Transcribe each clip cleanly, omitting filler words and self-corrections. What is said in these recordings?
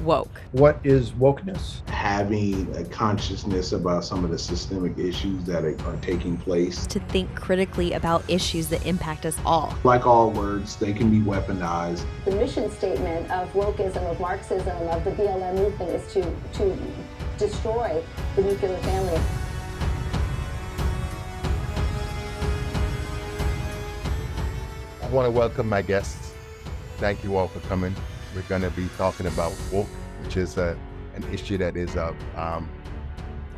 woke? What is wokeness? Having a consciousness about some of the systemic issues that are taking place. To think critically about issues that impact us all. Like all words, they can be weaponized. The mission statement of wokeism, of Marxism, of the BLM movement is to destroy the nuclear family. I want to welcome my guests. Thank you all for coming. We're going to be talking about woke, which is an issue that is of, I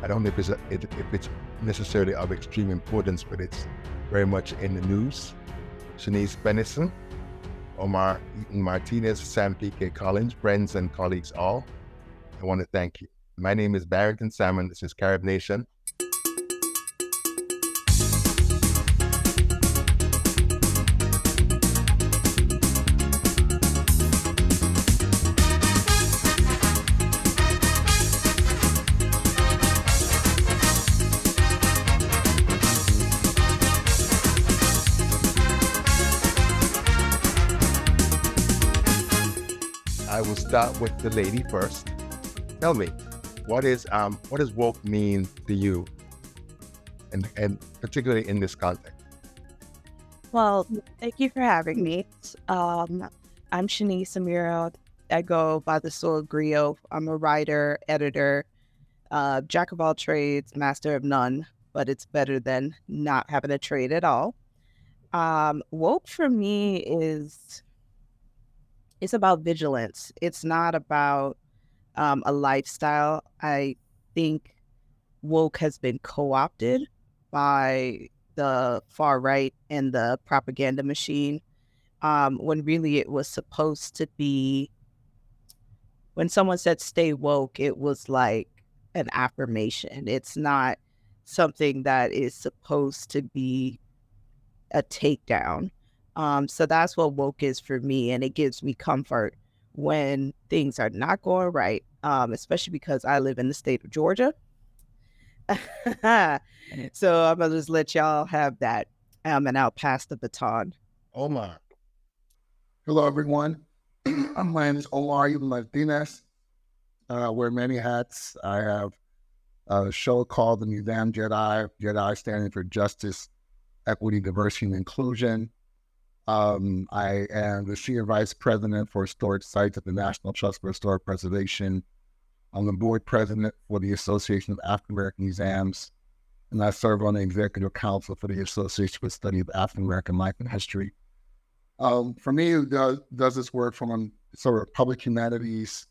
don't know if it's necessarily of extreme importance, but it's very much in the news. Shenice, Bennerson, Omar Eaton Martinez, Sam P.K. Collins, friends and colleagues all, I want to thank you. My name is Barrington Salmon. This is CaribNation. I will start with the lady first. Tell me, what does woke mean to you, and particularly in this context? Well, thank you for having me. I'm Shenice Amira. I go by the Soul Griot. I'm a writer, editor, jack of all trades, master of none, but it's better than not having a trade at all. Woke for me it's about vigilance. It's not about a lifestyle. I think woke has been co-opted by the far right and the propaganda machine, when really it was supposed to be, when someone said stay woke, it was like an affirmation. It's not something that is supposed to be a takedown. So that's what woke is for me, and it gives me comfort when things are not going right, especially because I live in the state of Georgia. So I'm gonna just let y'all have that, and I'll pass the baton. Omar. Hello, everyone. My name is Omar Eaton Martinez. I wear many hats. I have a show called The Museum Jedi standing for Justice, Equity, Diversity, and Inclusion. I am the Senior Vice President for Historic Sites at the National Trust for Historic Preservation. I'm the Board President for the Association of African-American Museums, and I serve on the Executive Council for the Association for the Study of African-American Life and History. For me, it does this work from a sort of public humanities,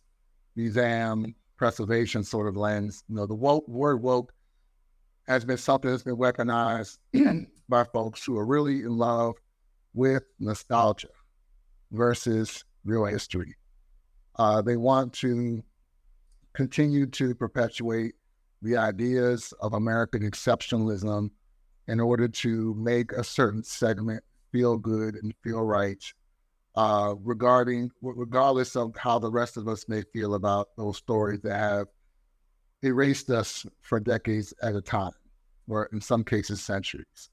museum, preservation sort of lens. You know, the word woke has been something that's been weaponized by folks who are really in love with nostalgia versus real history. They want to continue to perpetuate the ideas of American exceptionalism in order to make a certain segment feel good and feel right, regardless of how the rest of us may feel about those stories that have erased us for decades at a time, or in some cases centuries.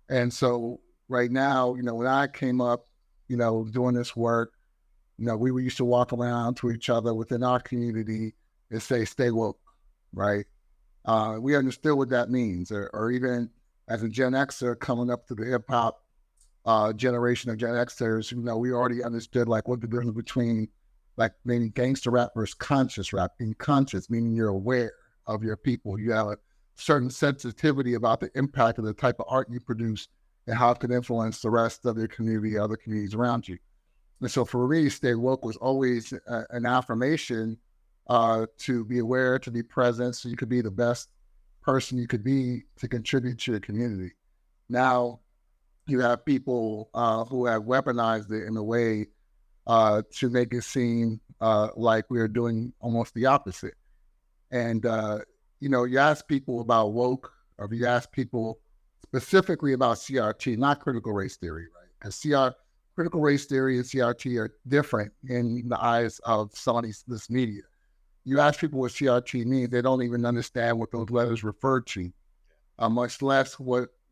And so right now, you know, when I came up, you know, doing this work, you know, we used to walk around to each other within our community and say, stay woke, right? We understood what that means, or even as a Gen Xer coming up to the hip hop generation of Gen Xers, you know, we already understood like what the difference between like maybe gangster rap versus conscious rap. Being conscious, meaning you're aware of your people. You have a certain sensitivity about the impact of the type of art you produce and how it can influence the rest of your community, other communities around you. And so for me, stay woke was always an affirmation to be aware, to be present, so you could be the best person you could be to contribute to your community. Now, you have people who have weaponized it in a way to make it seem like we're doing almost the opposite. And, you know, you ask people about woke, or if you ask people specifically about CRT, not critical race theory, right? Because critical race theory and CRT are different in the eyes of some of this media. You ask people what CRT means, they don't even understand what those letters refer to, much less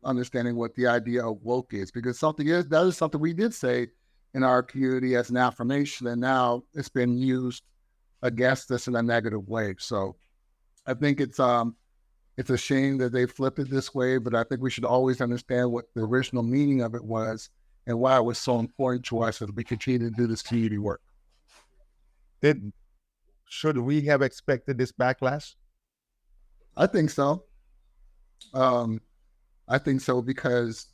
understanding what the idea of woke is. Because that is something we did say in our community as an affirmation, and now it's been used against us in a negative way. So I think it's a shame that they flipped it this way, but I think we should always understand what the original meaning of it was and why it was so important to us as we continue to do this community work. Should we have expected this backlash? I think so. I think so because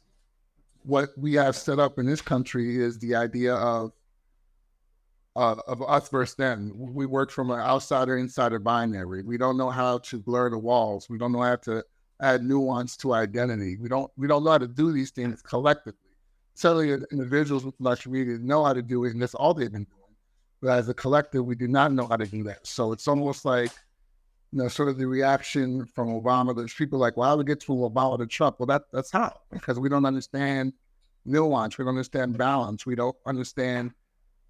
what we have set up in this country is the idea of us versus them. We work from an outsider-insider binary. We don't know how to blur the walls. We don't know how to add nuance to identity. We don't know how to do these things collectively. Certainly, individuals within our community know how to do it, and that's all they've been doing. But as a collective, we do not know how to do that. So it's almost like, sort of the reaction from Obama. There's people like, well, how do we get from Obama to Trump? Well, that's how, because we don't understand nuance. We don't understand balance. We don't understand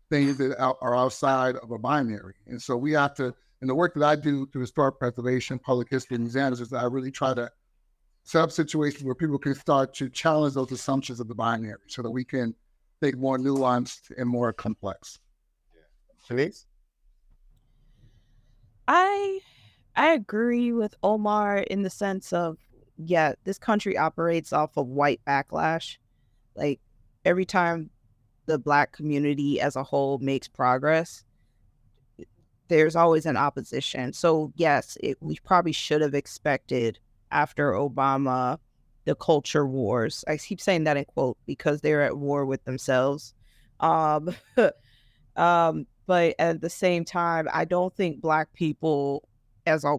things that are outside of a binary. And so we have to, in the work that I do through historic preservation, public history, and exams, is that I really try to set up situations where people can start to challenge those assumptions of the binary so that we can think more nuanced and more complex. Shenice? I agree with Omar in the sense of, yeah, this country operates off of white backlash. Like, every time the Black community as a whole makes progress, there's always an opposition. So yes, we probably should have expected after Obama the culture wars. I keep saying that in quote because they're at war with themselves. But at the same time, I don't think Black people as a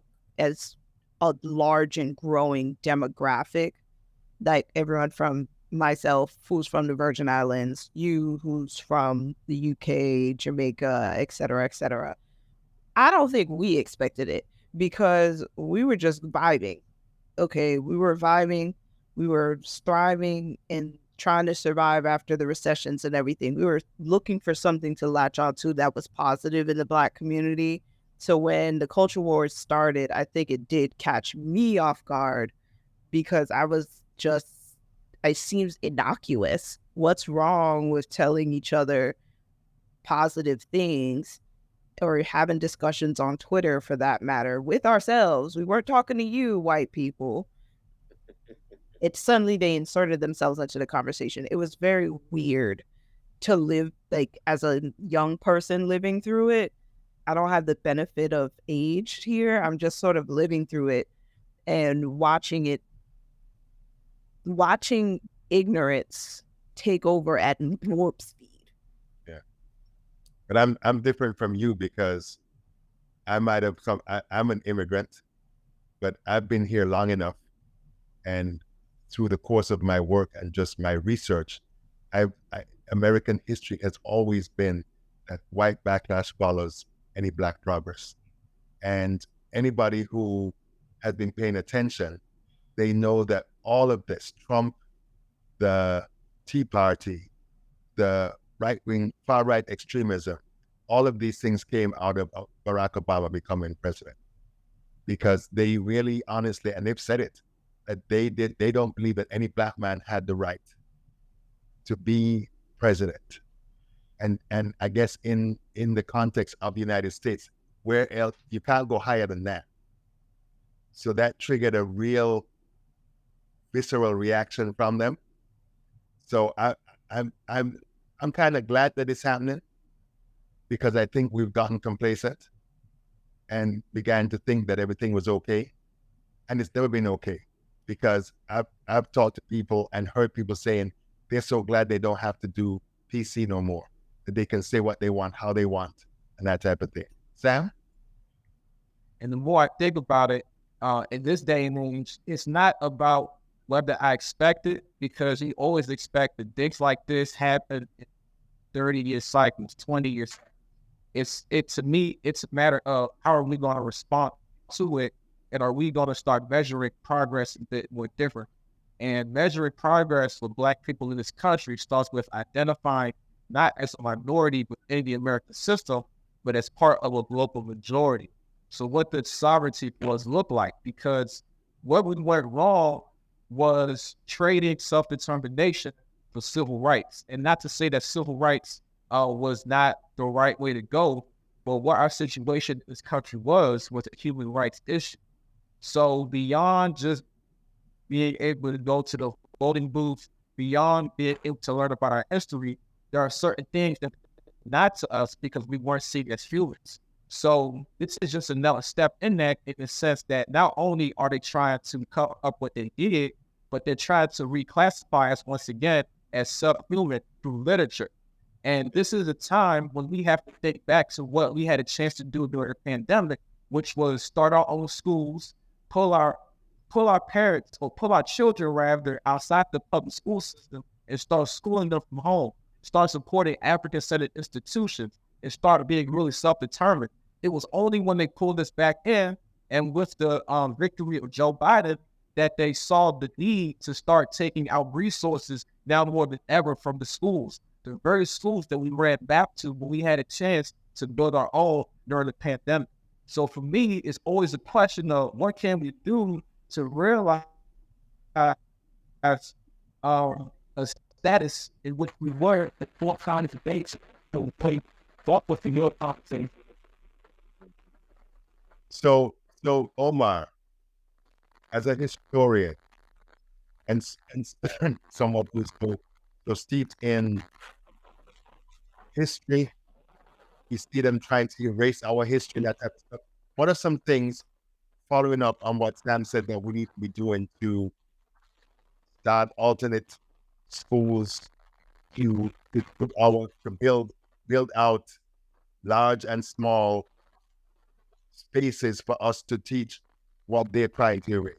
large and growing demographic, like everyone from myself, who's from the Virgin Islands, you who's from the UK, Jamaica, etc. I don't think we expected it because we were just vibing. Okay, we were vibing, we were striving and trying to survive after the recessions and everything. We were looking for something to latch onto that was positive in the Black community. So when the culture wars started, I think it did catch me off guard because it seems innocuous. What's wrong with telling each other positive things or having discussions on Twitter, for that matter, with ourselves? We weren't talking to you, white people. Suddenly they inserted themselves into the conversation. It was very weird to live, like, as a young person living through it. I don't have the benefit of age here. I'm just sort of living through it and watching ignorance take over at warp speed. Yeah, but I'm different from you because I'm an immigrant, but I've been here long enough, and through the course of my work and just my research, American history has always been that white backlash follows any Black progress. And anybody who has been paying attention, they know that all of this, Trump, the Tea Party, the right-wing, far-right extremism, all of these things came out of Barack Obama becoming president. Because they really, honestly, and they've said it, that they don't believe that any Black man had the right to be president. And I guess in the context of the United States, where else you can't go higher than that. So that triggered a real visceral reaction from them. So I'm kind of glad that it's happening because I think we've gotten complacent and began to think that everything was okay, and it's never been okay because I've talked to people and heard people saying they're so glad they don't have to do PC no more, that they can say what they want, how they want, and that type of thing. Sam? And the more I think about it, in this day and age, it's not about whether I expect it, because you always expect that things like this happen in 30-year cycles, 20 years. To me, it's a matter of how are we going to respond to it, and are we going to start measuring progress a bit more different? And measuring progress for Black people in this country starts with identifying not as a minority within the American system, but as part of a global majority. So what did sovereignty for us look like? Because what we went wrong was trading self-determination for civil rights. And not to say that civil rights was not the right way to go, but what our situation in this country was a human rights issue. So beyond just being able to go to the voting booth, beyond being able to learn about our history, there are certain things that not to us because we weren't seen as humans. So this is just another step in that, in the sense that not only are they trying to cover up what they did, but they're trying to reclassify us once again as subhuman through literature. And this is a time when we have to think back to what we had a chance to do during the pandemic, which was start our own schools, pull our parents, or pull our children rather, outside the public school system and start schooling them from home, start supporting African-centered institutions, and start being really self-determined. It was only when they pulled us back in, and with the victory of Joe Biden, that they saw the need to start taking out resources now more than ever from the schools, the very schools that we ran back to when we had a chance to build our own during the pandemic. So for me, it's always a question of what can we do to realize a status in which we were at four kind of debates to play thought with the your conversation. So Omar, as a historian and someone who's so steeped in history, you see them trying to erase our history, that type of stuff. What are some things, following up on what Sam said, that we need to be doing to start alternate schools to build out large and small spaces for us to teach what they're trying to erase?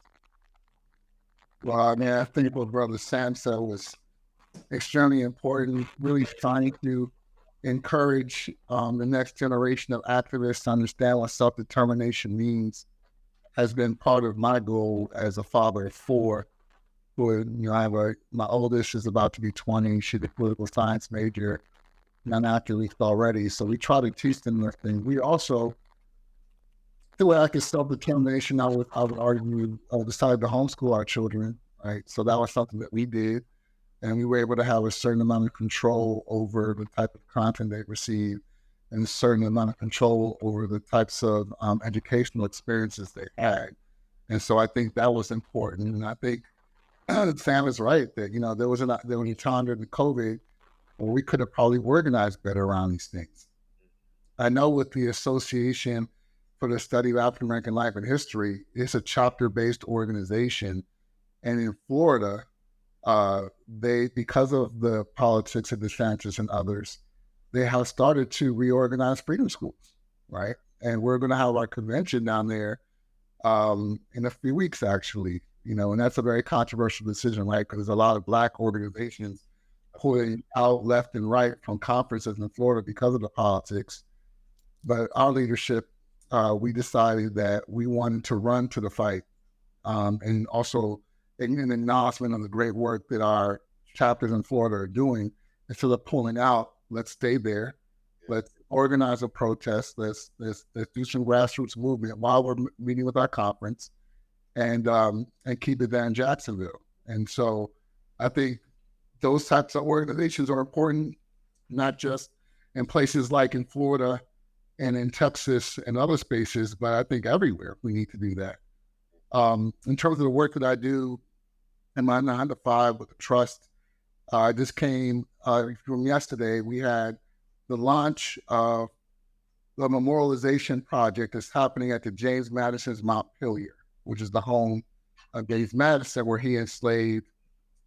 Well, I mean, I think what Brother Sam said was extremely important, really trying to encourage the next generation of activists to understand what self-determination means has been part of my goal as a father of four. Who, I have my oldest is about to be 20. She's a political science major, non-activist already. So we try to teach them this thing. We also, the way I can self-determination, I would argue, decided to homeschool our children, right? So that was something that we did. And we were able to have a certain amount of control over the type of content they receive, and a certain amount of control over the types of educational experiences they had. And so I think that was important. And I think Sam is right that, there was a time during the COVID where we could have probably organized better around these things. I know with the Association for the Study of African-American Life and History, it's a chapter-based organization. And in Florida, they, because of the politics of DeSantis and others, they have started to reorganize freedom schools, right? And we're going to have our convention down there in a few weeks, actually, and that's a very controversial decision, right? Because there's a lot of Black organizations pulling out left and right from conferences in Florida because of the politics. But our leadership, we decided that we wanted to run to the fight, and also an acknowledgement of the great work that our chapters in Florida are doing. Instead of pulling out, let's stay there. Let's organize a protest. Let's do some grassroots movement while we're meeting with our conference, and keep it there in Jacksonville. And so I think those types of organizations are important, not just in places like in Florida and in Texas and other spaces, but I think everywhere we need to do that. In terms of the work that I do in my 9 to 5 with the trust, this came from yesterday. We had the launch of the memorialization project that's happening at the James Madison's Montpelier, which is the home of James Madison, where he enslaved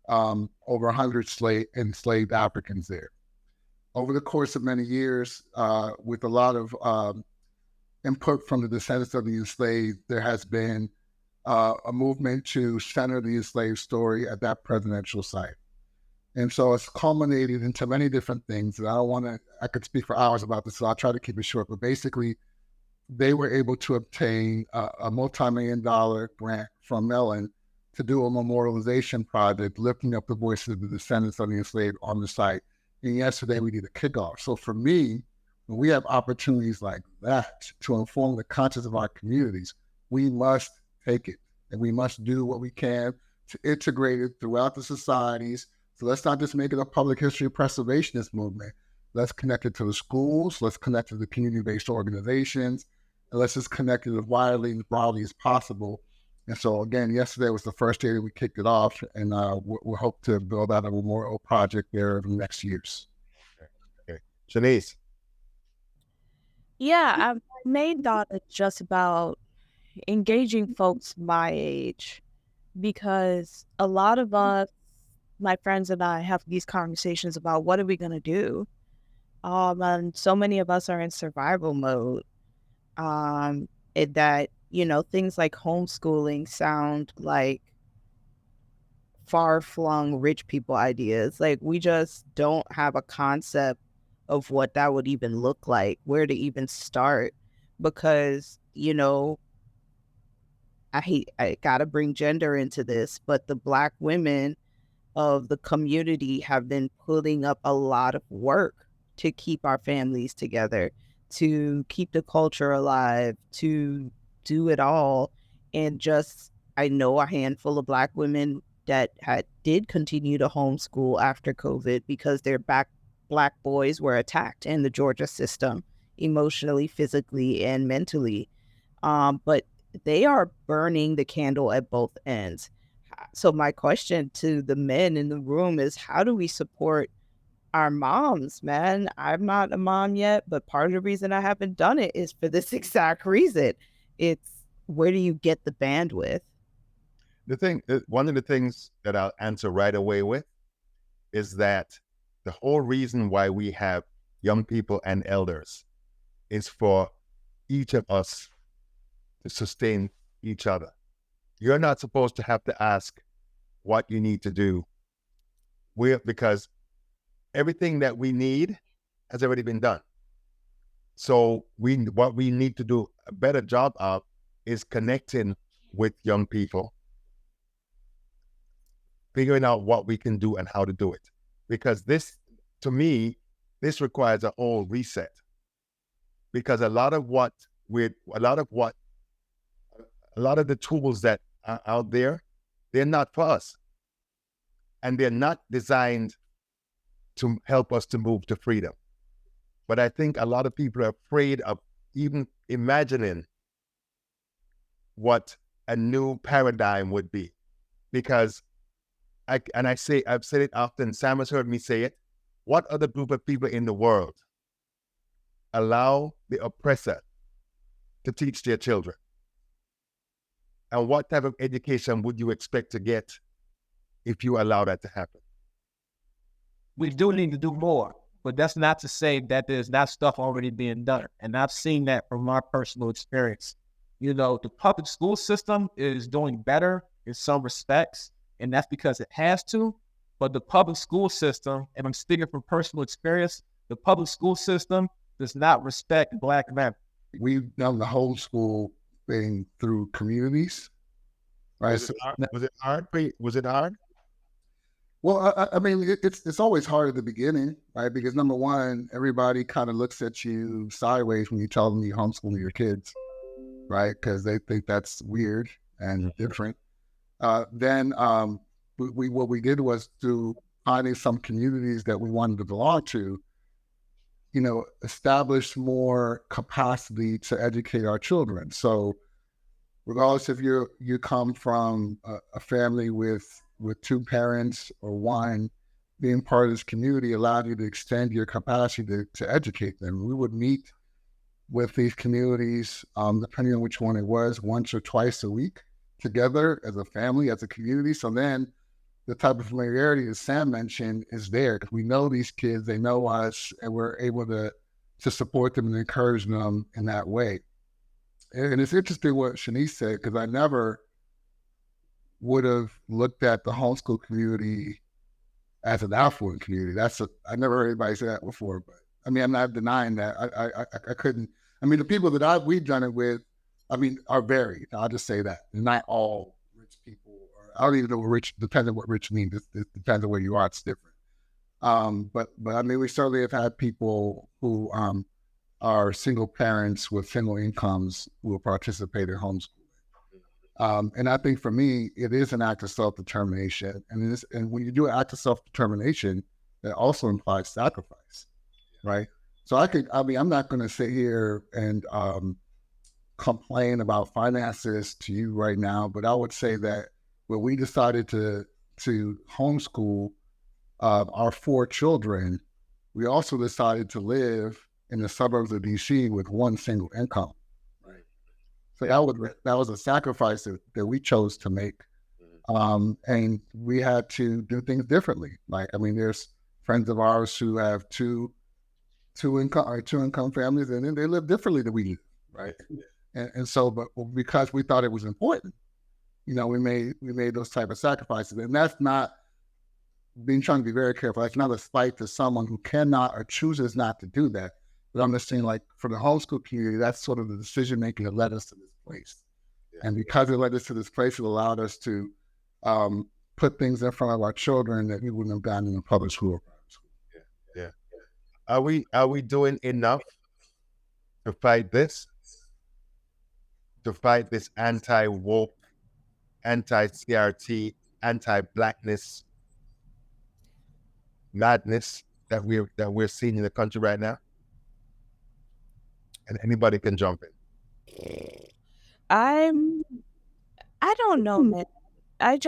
over 100 enslaved Africans there. Over the course of many years, with a lot of input from the descendants of the enslaved, there has been a movement to center the enslaved story at that presidential site. And so it's culminated into many different things. And I could speak for hours about this, so I'll try to keep it short. But basically, they were able to obtain a multi-million-dollar grant from Mellon to do a memorialization project, lifting up the voices of the descendants of the enslaved on the site. And yesterday we did a kickoff. So for me, when we have opportunities like that to inform the conscience of our communities, we must take it, and we must do what we can to integrate it throughout the societies. So let's not just make it a public history preservationist movement, Let's connect it to the schools. Let's connect it to the community-based organizations. And let's just connect it as widely and broadly as possible. And so, again, yesterday was the first day that we kicked it off, and we hope to build out a memorial project there over the next years. Okay. Shenice. Yeah, I made that just about engaging folks my age, because a lot of us, my friends and I, have these conversations about what are we going to do. And so many of us are in survival mode. That, things like homeschooling sound like far-flung rich people ideas. Like, we just don't have a concept of what that would even look like, where to even start, because, I gotta bring gender into this, but the Black women of the community have been putting up a lot of work to keep our families together, to keep the culture alive, to do it all. And just, I know a handful of Black women that did continue to homeschool after COVID because their Black boys were attacked in the Georgia system, emotionally, physically, and mentally. But they are burning the candle at both ends. So my question to the men in the room is, how do we support our moms, man? I'm not a mom yet, but part of the reason I haven't done it is for this exact reason. It's, where do you get the bandwidth? One of the things that I'll answer right away with is that the whole reason why we have young people and elders is for each of us to sustain each other. You're not supposed to have to ask what you need to do, because everything that we need has already been done. So what we need to do a better job of is connecting with young people, figuring out what we can do and how to do it. Because this, to me, this requires a whole reset. Because a lot of the tools that are out there, they're not for us. And they're not designed to help us to move to freedom. But I think a lot of people are afraid of even imagining what a new paradigm would be. Because I've said it often, Sam has heard me say it, what other group of people in the world allow the oppressor to teach their children? And what type of education would you expect to get if you allow that to happen? We do need to do more, but that's not to say that there's not stuff already being done. And I've seen that from my personal experience. The public school system is doing better in some respects, and that's because it has to. But the public school system, and I'm speaking from personal experience, the public school system does not respect Black men. We've done the whole school thing through communities, right? Was it hard? Was it hard? Well, I mean, it's always hard at the beginning, right? Because number one, everybody kind of looks at you sideways when you tell them you homeschool your kids, right? Because they think that's weird and different. Then what we did was, to finding some communities that we wanted to belong to, establish more capacity to educate our children. So regardless if you come from a family with two parents or one, being part of this community allowed you to extend your capacity to educate them. We would meet with these communities, depending on which one it was, once or twice a week together as a family, as a community. So then the type of familiarity that Sam mentioned is there, because we know these kids, they know us, and we're able to support them and encourage them in that way. And it's interesting what Shenice said, because I never would have looked at the homeschool community as an affluent community. I never heard anybody say that before, but I mean, I'm not denying that. I couldn't. I mean, the people that we've done it with, are varied. I'll just say that. They're not all rich people. I don't even know what rich, depends on what rich means. It depends on where you are. It's different. But I mean, we certainly have had people who are single parents with single incomes who have participated in homeschooling. And I think for me, it is an act of self-determination. And when you do an act of self-determination, that also implies sacrifice. right? So I'm not going to sit here and complain about finances to you right now, but I would say that when we decided to homeschool our 4 children, we also decided to live in the suburbs of DC with one single income. Right. So that was a sacrifice that we chose to make. And we had to do things differently. Like, I mean, there's friends of ours who have two income families, and then they live differently than we do, right? And so, but because we thought it was important, we made those type of sacrifices, and that's not trying to be very careful. That's not a slight to someone who cannot or chooses not to do that. But I'm just saying, like, for the homeschool community, that's sort of the decision making that led us to this place. And because it led us to this place, it allowed us to put things in front of our children that we wouldn't have gotten in a public school. Yeah. Are we doing enough to fight this? To fight this anti-woke, anti-CRT, anti-blackness madness that we're seeing in the country right now? And anybody can jump in. I don't know, man. I've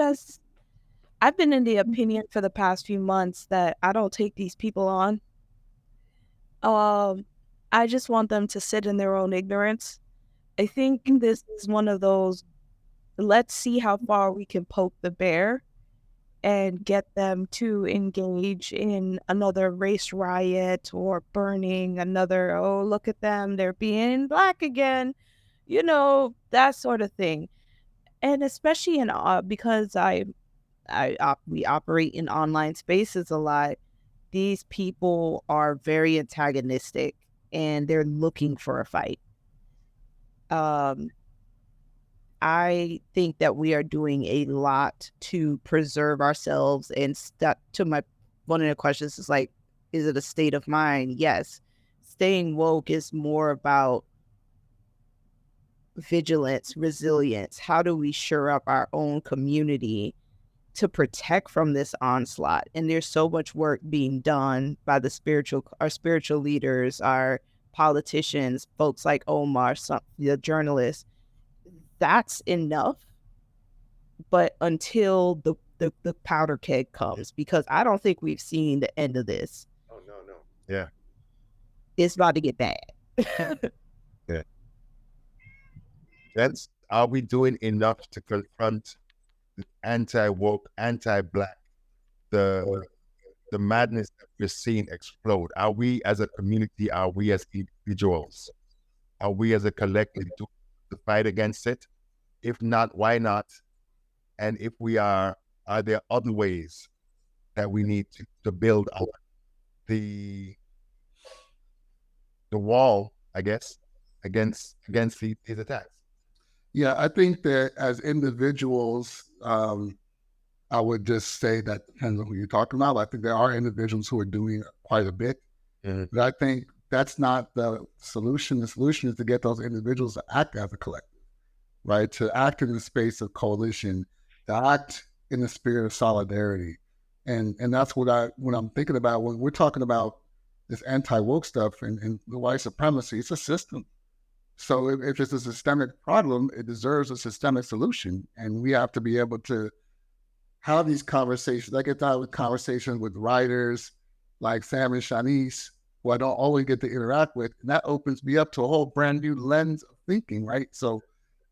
been in the opinion for the past few months that I don't take these people on. I just want them to sit in their own ignorance. I think this is one of those, let's see how far we can poke the bear and get them to engage in another race riot or burning another, oh, look at them, they're being black again, that sort of thing. And especially because we operate in online spaces a lot, these people are very antagonistic and they're looking for a fight. I think that we are doing a lot to preserve ourselves, and one of the questions is like, is it a state of mind? Yes. Staying woke is more about vigilance, resilience. How do we shore up our own community to protect from this onslaught? And there's so much work being done by our spiritual leaders, our politicians, folks like Omar, the journalists. That's enough. But until the powder keg comes, because I don't think we've seen the end of this. Oh, no. Yeah. It's about to get bad. Yeah. Are we doing enough to confront the anti-woke, anti-black, the madness that we're seeing explode? Are we as a community, are we as individuals, are we as a collective to fight against it? If not, why not? And if we are there other ways that we need to build up the wall, I guess, against these attacks? Yeah, I think that as individuals, I would just say that depends on who you're talking about. I think there are individuals who are doing quite a bit, but I think that's not the solution. The solution is to get those individuals to act as a collective, right? To act in the space of coalition, to act in the spirit of solidarity. And that's what I'm thinking about when we're talking about this anti-woke stuff and the white supremacy. It's a system. So if it's a systemic problem, it deserves a systemic solution. And we have to be able to have these conversations. I get to have conversations with writers like Salmon and Shenice, who I don't always get to interact with. And that opens me up to a whole brand new lens of thinking, right? So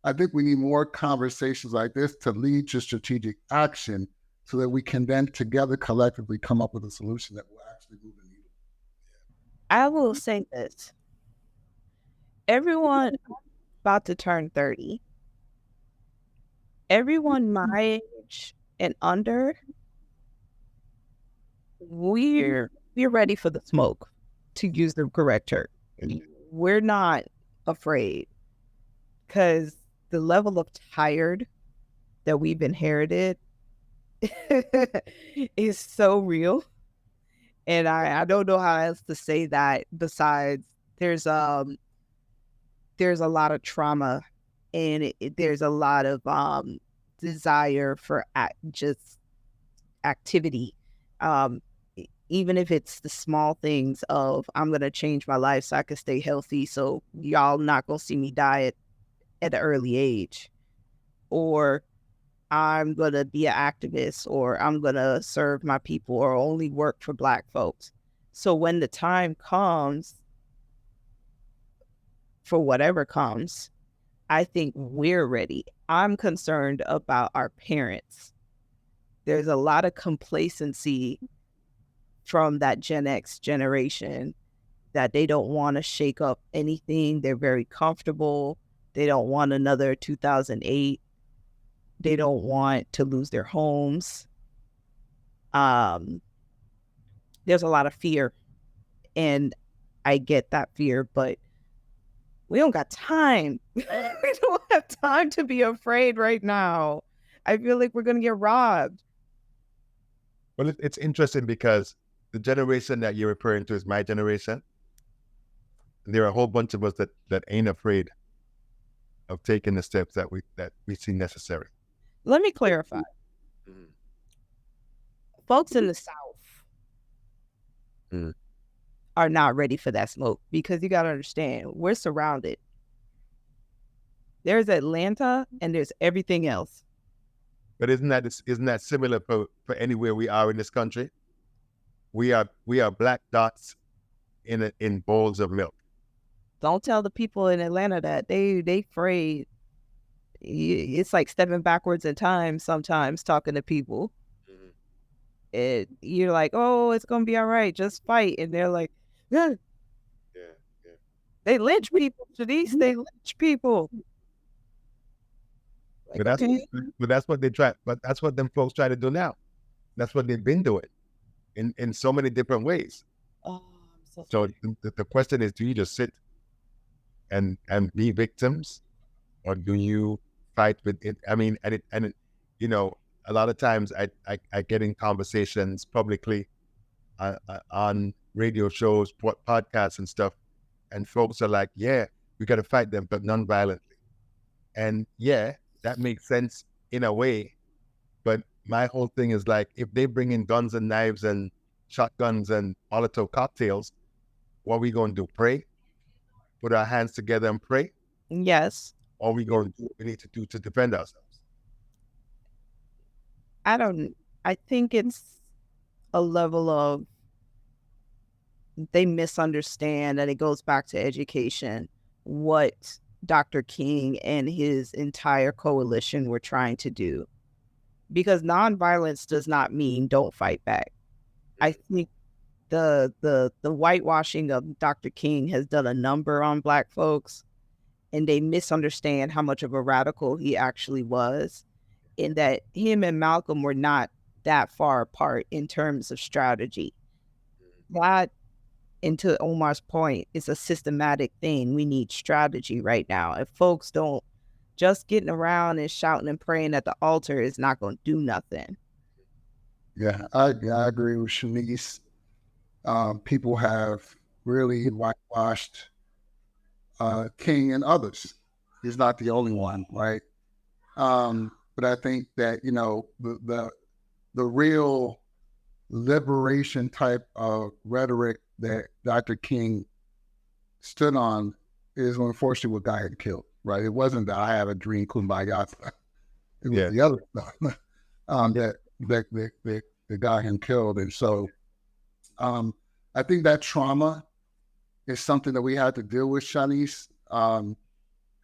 I think we need more conversations like this to lead to strategic action so that we can then together collectively come up with a solution that will actually move the needle. I will say this. Everyone about to turn 30, everyone my age and under, we're ready for the smoke, to use the correct term. We're not afraid, because the level of tired that we've inherited is so real. And I don't know how else to say that besides there's a lot of trauma, and there's a lot of desire for just activity. even if it's the small things of, I'm going to change my life so I can stay healthy, so y'all not going to see me die at an early age. Or I'm going to be an activist, or I'm going to serve my people, or only work for Black folks. So when the time comes, for whatever comes, I think we're ready. I'm concerned about our parents. There's a lot of complacency from that Gen X generation that they don't want to shake up anything. They're very comfortable. They don't want another 2008. They don't want to lose their homes. There's a lot of fear, and I get that fear, but we don't got time. We don't have time to be afraid right now. I feel like we're going to get robbed. Well, it's interesting because the generation that you're referring to is my generation. And there are a whole bunch of us that ain't afraid of taking the steps that we see necessary. Let me clarify. Mm-hmm. Folks in the South Mm-hmm. are not ready for that smoke, because you got to understand, we're surrounded. There's Atlanta and there's everything else. But isn't that similar for anywhere we are in this country? We are black dots in bowls of milk. Don't tell the people in Atlanta that they afraid. It's like stepping backwards in time sometimes talking to people. Mm-hmm. You're like, oh, it's gonna be all right, just fight, and they're like, yeah. They lynch people, Shenice. They lynch people. Like, but that's what they try. But that's what them folks try to do now. That's what they've been doing in so many different ways. Oh, so the question is, do you just sit and be victims, or do you fight with it? I mean, and you know, a lot of times I get in conversations publicly on radio shows, podcasts and stuff, and folks are like, yeah, we got to fight them, but non-violently. And yeah, that makes sense in a way, but my whole thing is like, if they bring in guns and knives and shotguns and Molotov cocktails, what are we going to do? Pray? Put our hands together and pray? Yes. Or are we going to do what we need to do to defend ourselves? I think it's a level of, they misunderstand, and it goes back to education, what Dr. King and his entire coalition were trying to do. Because nonviolence does not mean don't fight back. I think the whitewashing of Dr. King has done a number on Black folks, and they misunderstand how much of a radical he actually was, in that him and Malcolm were not that far apart in terms of strategy. That, and to Omar's point, it's a systematic thing. We need strategy right now. If folks don't, just getting around and shouting and praying at the altar is not going to do nothing. Yeah, I agree with Shenice. People have really whitewashed King and others. He's not the only one, right? But I think that, you know, the real liberation type of rhetoric that Dr. King stood on is unfortunately what got him killed, right? It wasn't that I have a dream, kumbaya. It was the other stuff that got him killed. And so I think that trauma is something that we had to deal with, Shenice. And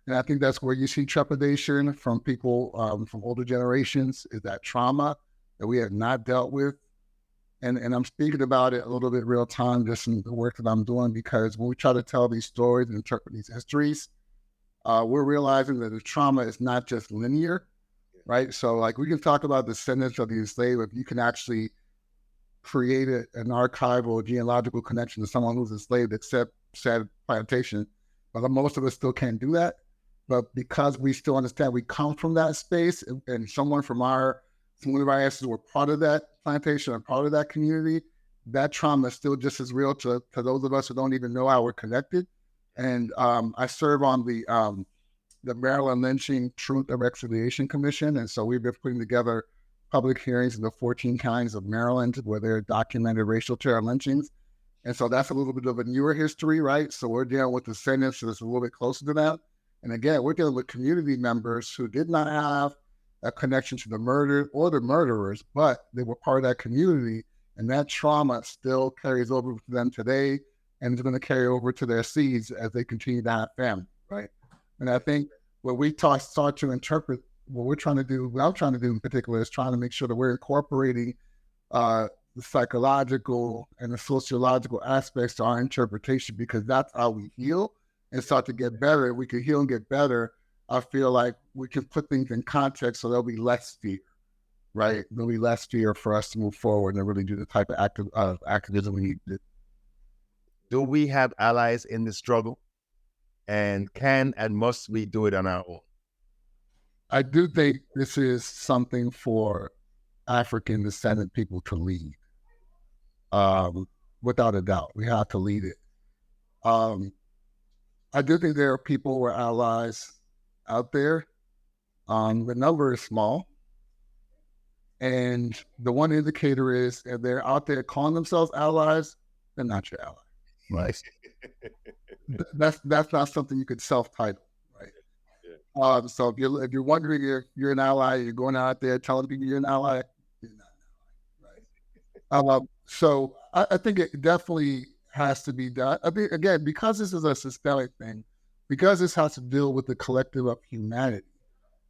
I think that's where you see trepidation from people from older generations, is that trauma that we have not dealt with. And I'm speaking about it a little bit real time, just in the work that I'm doing, because when we try to tell these stories and interpret these histories, we're realizing that the trauma is not just linear, right? So like, we can talk about the descendants of the enslaved, if you can actually create an archival genealogical connection to someone who's enslaved, except said plantation. But most of us still can't do that. But because we still understand we come from that space, and some of our ancestors were part of that plantation and part of that community, that trauma is still just as real to those of us who don't even know how we're connected. And I serve on the Maryland Lynching Truth and Reconciliation Commission. And so we've been putting together public hearings in the 14 counties of Maryland where there are documented racial terror lynchings. And so that's a little bit of a newer history, right? So we're dealing with descendants that's a little bit closer to that. And again, we're dealing with community members who did not have a connection to the murder or the murderers, but they were part of that community. And that trauma still carries over to them today, and it's going to carry over to their seeds as they continue to have family, right? And I think when we start to interpret what we're trying to do, what I'm trying to do in particular is trying to make sure that we're incorporating the psychological and the sociological aspects to our interpretation, because that's how we heal and start to get better. We can heal and get better. I feel like we can put things in context so there'll be less fear, right? There'll be less fear for us to move forward and really do the type of activism we need to do. Do we have allies in the struggle? And can and must we do it on our own? I do think this is something for African descendant people to lead. Without a doubt, we have to lead it. I do think there are people who are allies out there. The number is small. And the one indicator is if they're out there calling themselves allies, they're not your ally. Right. That's not something you could self-title, right? Yeah. So if you're wondering if you're an ally, you're going out there telling people you're an ally, you're not an ally, right? So I think it definitely has to be done. I think, again, because this is a systemic thing, because this has to deal with the collective of humanity,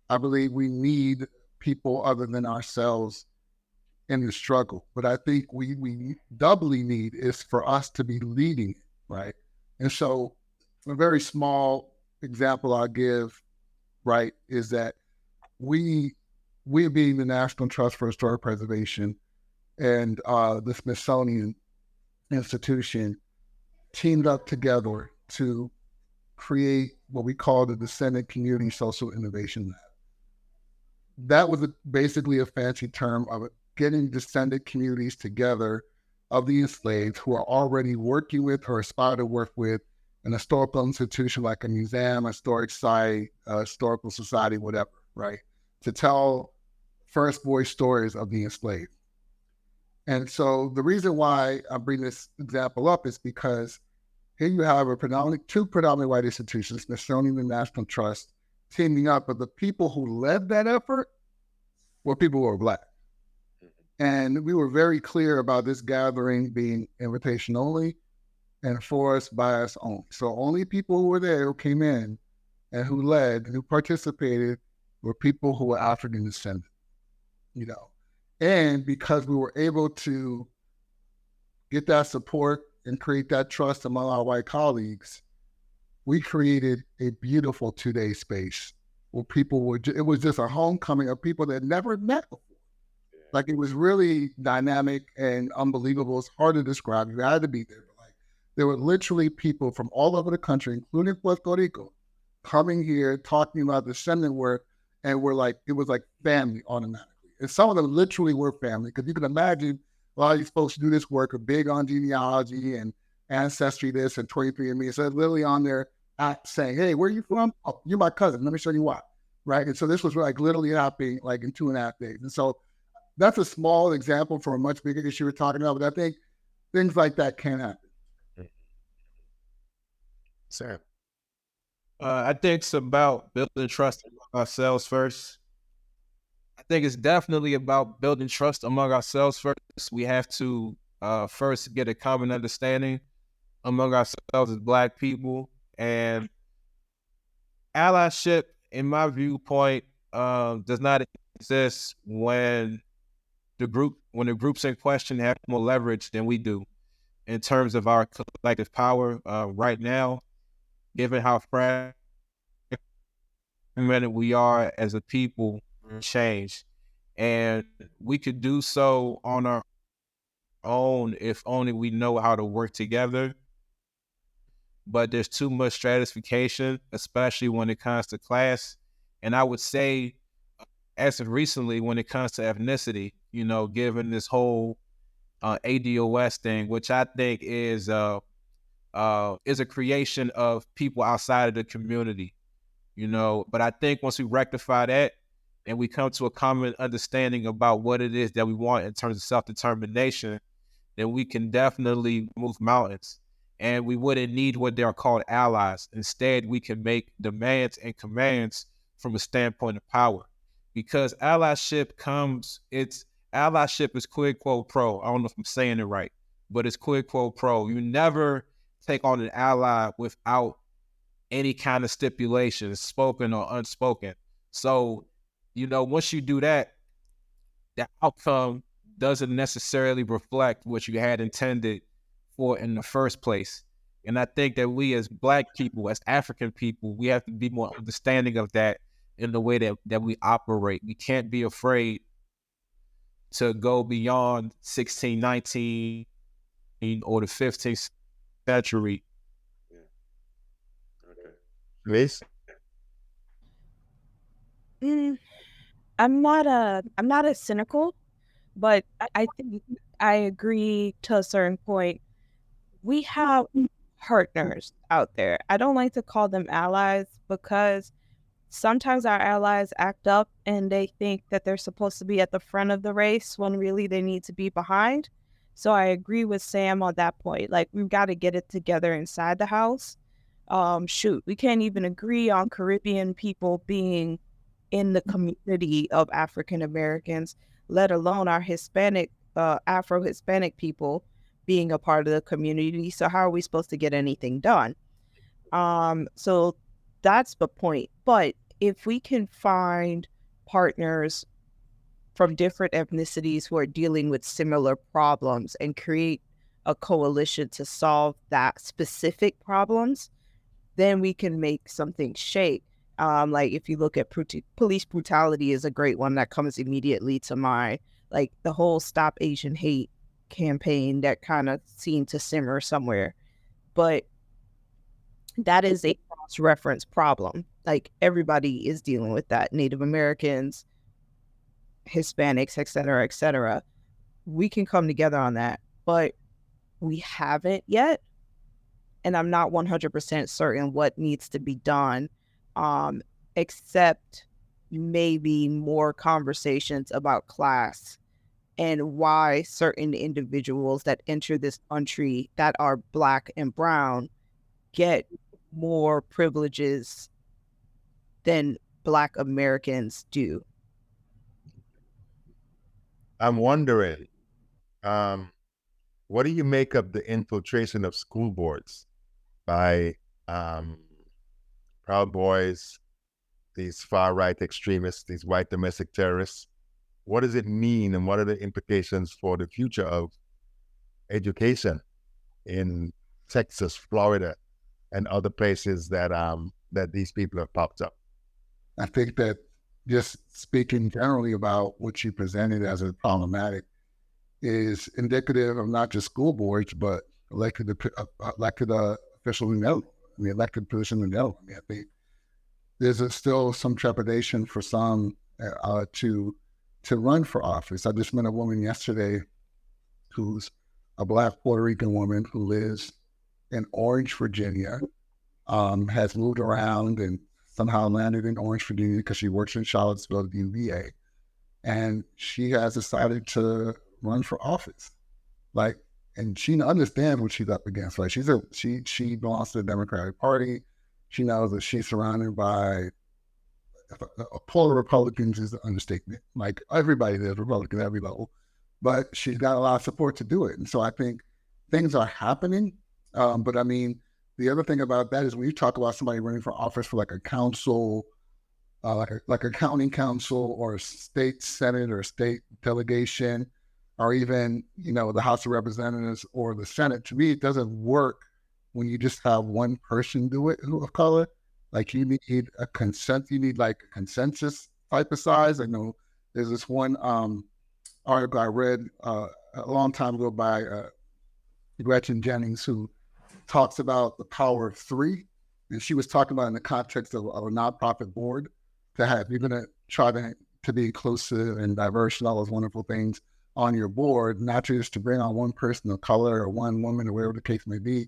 I believe we need people other than ourselves in the struggle. But I think we doubly need is for us to be leading it, right? And so a very small example I'll give, right, is that we being the National Trust for Historic Preservation and the Smithsonian Institution teamed up together to create what we call the Descendant Community Social Innovation Lab. That was basically a fancy term of getting descendant communities together of the enslaved who are already working with or aspire to work with an historical institution like a museum, a historic site, a historical society, whatever, right? To tell first voice stories of the enslaved. And so the reason why I bring this example up is because here you have two predominantly white institutions, Smithsonian and National Trust, teaming up, but the people who led that effort were people who were Black. And we were very clear about this gathering being invitation only and for us, by us only. So only people who were there, who came in and who led and who participated were people who were African descendant, And because we were able to get that support and create that trust among our white colleagues, we created a beautiful 2-day space where it was just a homecoming of people that never met before. Like, it was really dynamic and unbelievable. It's hard to describe. You had to be there. But there were literally people from all over the country, including Puerto Rico, coming here, talking about descendant work, and it was like family automatically. And some of them literally were family, because you can imagine a lot of these folks who do this work are big on genealogy and ancestry this and 23andMe. So it's literally on their app saying, hey, where are you from? Oh, you're my cousin. Let me show you why. Right? And so this was literally happening in 2.5 days. And so that's a small example for a much bigger issue we're talking about, but I think things like that can happen. Sam? I think it's about building trust among ourselves first. I think it's definitely about building trust among ourselves first. We have to first get a common understanding among ourselves as Black people. And allyship, in my viewpoint, does not exist when the groups in question have more leverage than we do in terms of our collective power right now, given how fragmented we are as a people, change. And we could do so on our own if only we know how to work together. But there's too much stratification, especially when it comes to class. And I would say, as of recently, when it comes to ethnicity, given this whole ADOS thing, which I think is a creation of people outside of the community, But I think once we rectify that, and we come to a common understanding about what it is that we want in terms of self-determination, then we can definitely move mountains. And we wouldn't need what they are called allies. Instead, we can make demands and commands from a standpoint of power. Because allyship is quid pro quo. I don't know if I'm saying it right, but it's quid pro quo. You never take on an ally without any kind of stipulations, spoken or unspoken. So, once you do that, the outcome doesn't necessarily reflect what you had intended for in the first place. And I think that we as Black people, as African people, we have to be more understanding of that in the way that we operate. We can't be afraid to go beyond 1619 or the 15th century. Please. I'm not as cynical, but I think I agree to a certain point. We have partners out there. I don't like to call them allies because sometimes our allies act up and they think that they're supposed to be at the front of the race when really they need to be behind. So I agree with Sam on that point. Like, we've got to get it together inside the house. We can't even agree on Caribbean people being in the community of African Americans, let alone our Hispanic, Afro-Hispanic people being a part of the community. So how are we supposed to get anything done? So that's the point. But if we can find partners from different ethnicities who are dealing with similar problems and create a coalition to solve that specific problems, then we can make something shake. Like, if you look at police brutality is a great one that comes immediately to mind. Like, the whole Stop Asian Hate campaign that kind of seemed to simmer somewhere. But that is a cross-reference problem. Like, everybody is dealing with that. Native Americans, Hispanics, et cetera, et cetera. We can come together on that, but we haven't yet. And I'm not 100% certain what needs to be done, except maybe more conversations about class and why certain individuals that enter this country that are Black and brown get more privileges than Black Americans do. I'm wondering, what do you make of the infiltration of school boards by Proud Boys, these far-right extremists, these white domestic terrorists? What does it mean, and what are the implications for the future of education in Texas, Florida, and other places that that these people have popped up? I think that just speaking generally about what you presented as a problematic is indicative of not just school boards, but elected officials in general. I mean, elected positions in general. I mean, I think there's still some trepidation for some to run for office. I just met a woman yesterday who's a Black Puerto Rican woman who lives in Orange, Virginia, has moved around and somehow landed in Orange, Virginia because she works in Charlottesville at the UVA. And she has decided to run for office. Like, and she understands what she's up against. Like, she belongs to the Democratic Party. She knows that she's surrounded by a pool of Republicans is an understatement. Like, everybody there's Republican at every level, but she's got a lot of support to do it. And so I think things are happening. But I mean, the other thing about that is when you talk about somebody running for office for like a council, like a county council or a state senate or state delegation, or even, the House of Representatives or the Senate, to me, it doesn't work when you just have one person do it of color. Like, you need a consensus type of size. I know there's this one article I read a long time ago by Gretchen Jennings, who talks about the power of three. And she was talking about in the context of a nonprofit board to have, you're going to try to be inclusive and diverse and all those wonderful things on your board, not just to bring on one person of color or one woman or whatever the case may be,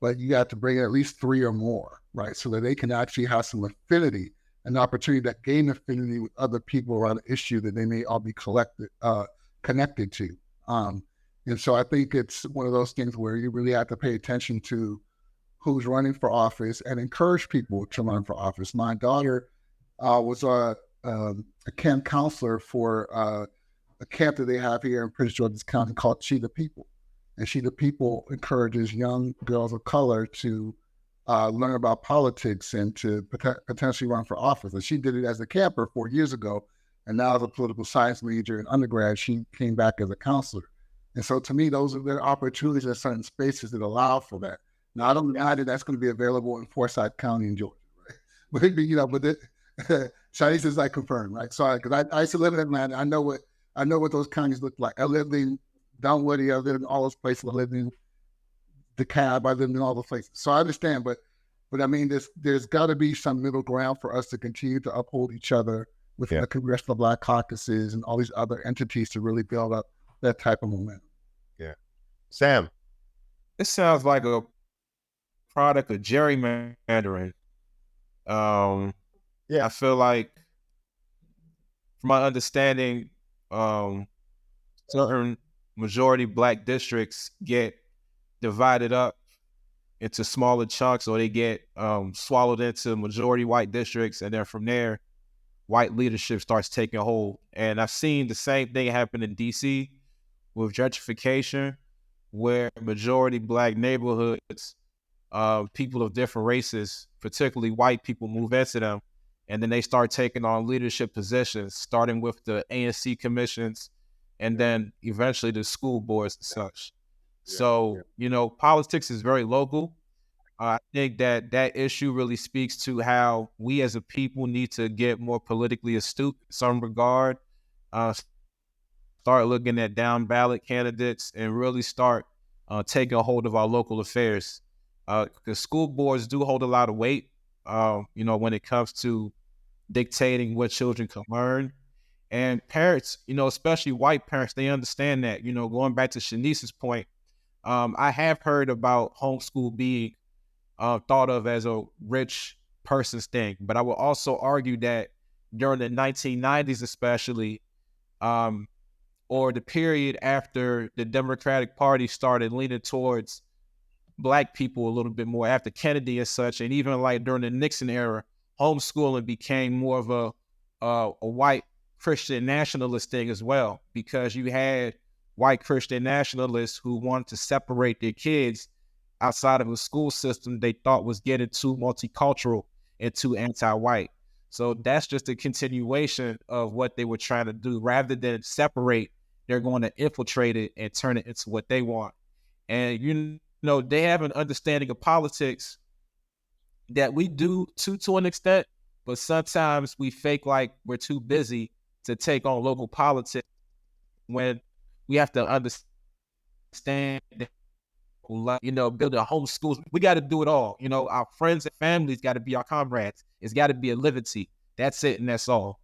but you got to bring at least three or more, right? So that they can actually have some affinity an opportunity to gain affinity with other people around an issue that they may all be connected to. And so I think it's one of those things where you really have to pay attention to who's running for office and encourage people to run for office. My daughter was a camp counselor for a camp that they have here in Prince George's County called She the People. And She the People encourages young girls of color to learn about politics and to potentially run for office. And she did it as a camper 4 years ago. And now as a political science major in undergrad, she came back as a counselor. And so to me, those are the opportunities in certain spaces that allow for that. Now, I don't deny that that's going to be available in Forsyth County in Georgia, right? But, you know, Shenice is like confirmed, right? So, because I used to live in Atlanta, I know what those counties look like. I lived in Dunwoody, I lived in all those places. I lived in DeKalb, I lived in all those places. So I understand, but I mean, there's got to be some middle ground for us to continue to uphold each other within the Congressional Black Caucuses and all these other entities to really build up that type of momentum. Yeah. Sam? This sounds like a product of gerrymandering. I feel like, from my understanding, certain majority Black districts get divided up into smaller chunks, or they get swallowed into majority white districts, and then from there, white leadership starts taking hold. And I've seen the same thing happen in DC with gentrification, where majority Black neighborhoods, people of different races, particularly white people, move into them, and then they start taking on leadership positions, starting with the ANC commissions, and then eventually the school boards and such. You know, politics is very local. I think that issue really speaks to how we as a people need to get more politically astute in some regard, start looking at down ballot candidates, and really start taking a hold of our local affairs. Because school boards do hold a lot of weight, you know, when it comes to dictating what children can learn. And parents, you know, especially white parents, they understand that. You know, going back to Shenice's point, I have heard about homeschool being thought of as a rich person's thing, but I will also argue that during the 1990s especially, or the period after the Democratic Party started leaning towards Black people a little bit more after Kennedy and such, and even like during the Nixon era, homeschooling became more of a white Christian nationalist thing as well, because you had white Christian nationalists who wanted to separate their kids outside of a school system they thought was getting too multicultural and too anti-white. So that's just a continuation of what they were trying to do. Rather than separate, they're going to infiltrate it and turn it into what they want. And you know, they have an understanding of politics that we do to an extent, but sometimes we fake like we're too busy to take on local politics when we have to understand that, you know, build our home schools. We got to do it all. You know, our friends and families got to be our comrades. It's got to be a liberty. That's it, and that's all.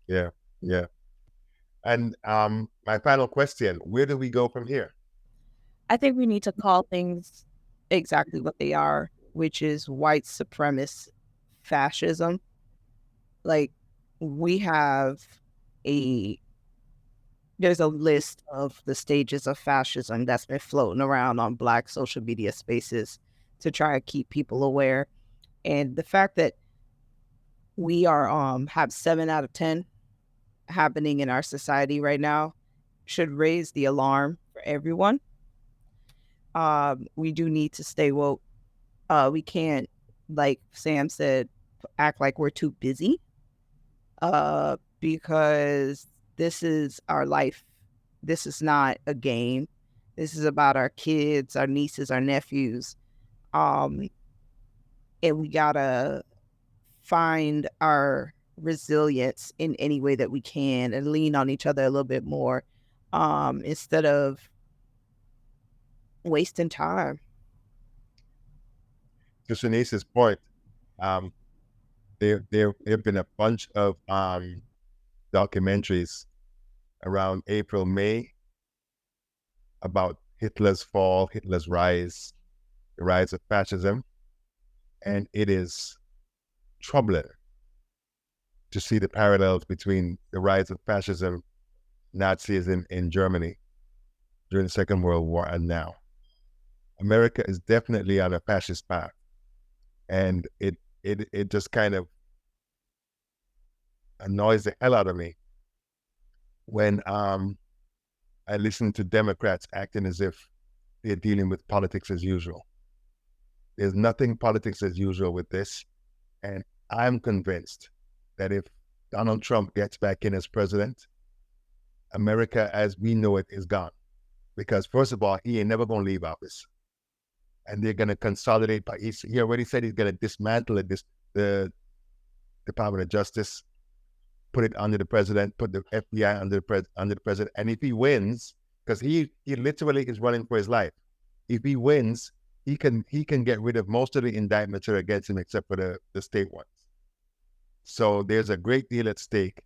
Yeah, yeah. And my final question, where do we go from here? I think we need to call things exactly what they are, which is white supremacist fascism. Like, we have there's a list of the stages of fascism that's been floating around on Black social media spaces to try to keep people aware. And the fact that we are have 7 out of 10 happening in our society right now should raise the alarm for everyone. We do need to stay woke. We can't, like Sam said, act like we're too busy, because this is our life. This is not a game. This is about our kids, our nieces, our nephews. And we gotta find our resilience in any way that we can and lean on each other a little bit more, instead of wasting time. To Shenice's point, there have been a bunch of documentaries around April, May about Hitler's fall, Hitler's rise, the rise of fascism, and it is troubling to see the parallels between the rise of fascism, Nazism in Germany during the Second World War and now. America is definitely on a fascist path. And it just kind of annoys the hell out of me when I listen to Democrats acting as if they're dealing with politics as usual. There's nothing politics as usual with this. And I'm convinced that if Donald Trump gets back in as president, America as we know it is gone. Because first of all, he ain't never going to leave office. And they're going to consolidate. He already said he's going to dismantle the Department of Justice, put it under the president, put the FBI under the president. And if he wins, because he literally is running for his life. If he wins, he can get rid of most of the indictments that are against him, except for the state ones. So there's a great deal at stake,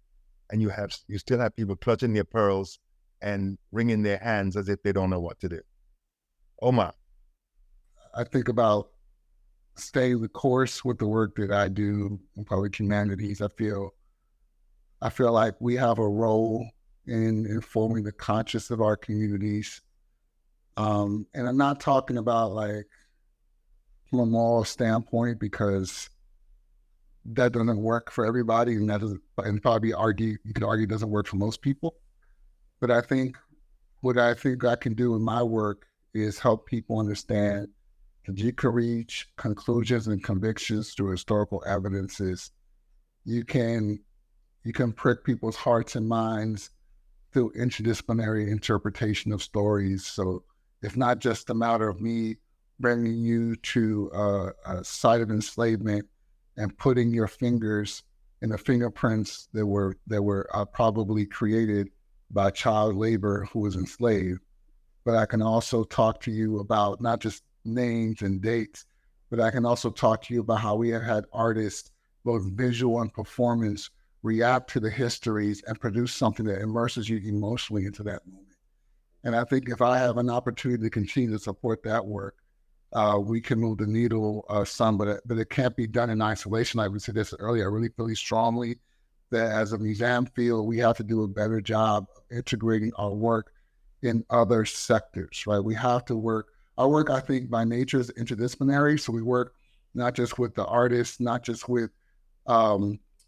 and you still have people clutching their pearls and wringing their hands as if they don't know what to do. Omar. I think about staying the course with the work that I do in public humanities. I feel like we have a role in informing the conscience of our communities. And I'm not talking about like from a moral standpoint, because that doesn't work for everybody, and you could argue doesn't work for most people. But I think what I can do in my work is help people understand that you can reach conclusions and convictions through historical evidences. You can prick people's hearts and minds through interdisciplinary interpretation of stories. So it's not just a matter of me bringing you to a site of enslavement and putting your fingers in the fingerprints that were probably created by child labor who was enslaved. But I can also talk to you about not just names and dates, but I can also talk to you about how we have had artists, both visual and performance, react to the histories and produce something that immerses you emotionally into that moment. And I think if I have an opportunity to continue to support that work, we can move the needle some, but it can't be done in isolation. Like we said this earlier, I really feel strongly that as a museum field, we have to do a better job of integrating our work in other sectors, right? We have to work. Our work, I think, by nature is interdisciplinary. So we work not just with the artists, not just with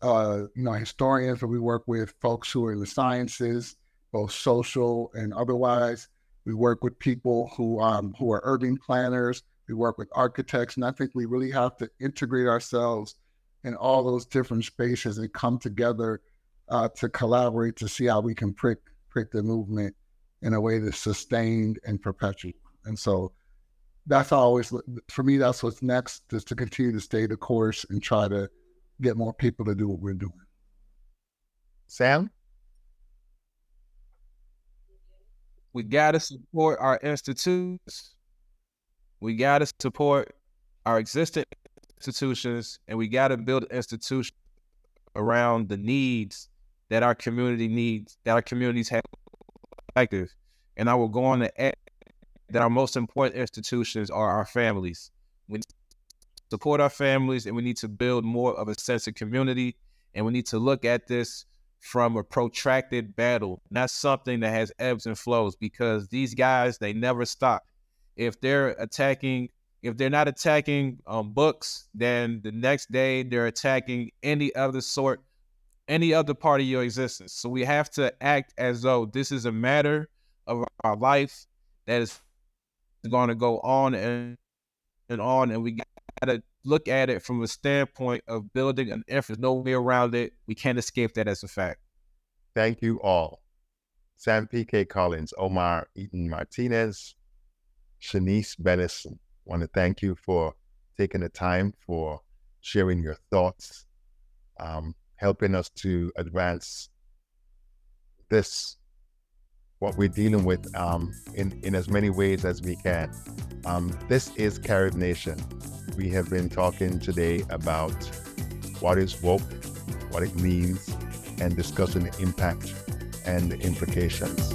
historians, but we work with folks who are in the sciences, both social and otherwise. We work with people who are urban planners. We work with architects, and I think we really have to integrate ourselves in all those different spaces and come together to collaborate to see how we can prick the movement in a way that's sustained and perpetual. And so that's always, for me, that's what's next, is to continue to stay the course and try to get more people to do what we're doing. Sam? We got to support our institutions. We got to support our existing institutions, and we got to build institutions around the needs that our community needs, that our communities have active. And I will go on to add that our most important institutions are our families. We need to support our families, and we need to build more of a sense of community, and we need to look at this from a protracted battle, not something that has ebbs and flows, because these guys, they never stop. If they're not attacking books, then the next day they're attacking any other part of your existence. So we have to act as though this is a matter of our life that is going to go on and on, and we got to look at it from a standpoint of building an infrastructure. There's no way around it. We can't escape that as a fact. Thank you all. Sam P.K. Collins, Omar Eaton Martinez, Shenice Bennerson. I want to thank you for taking the time, for sharing your thoughts, helping us to advance what we're dealing with in as many ways as we can. This is CaribNation. We have been talking today about what is woke, what it means, and discussing the impact and the implications.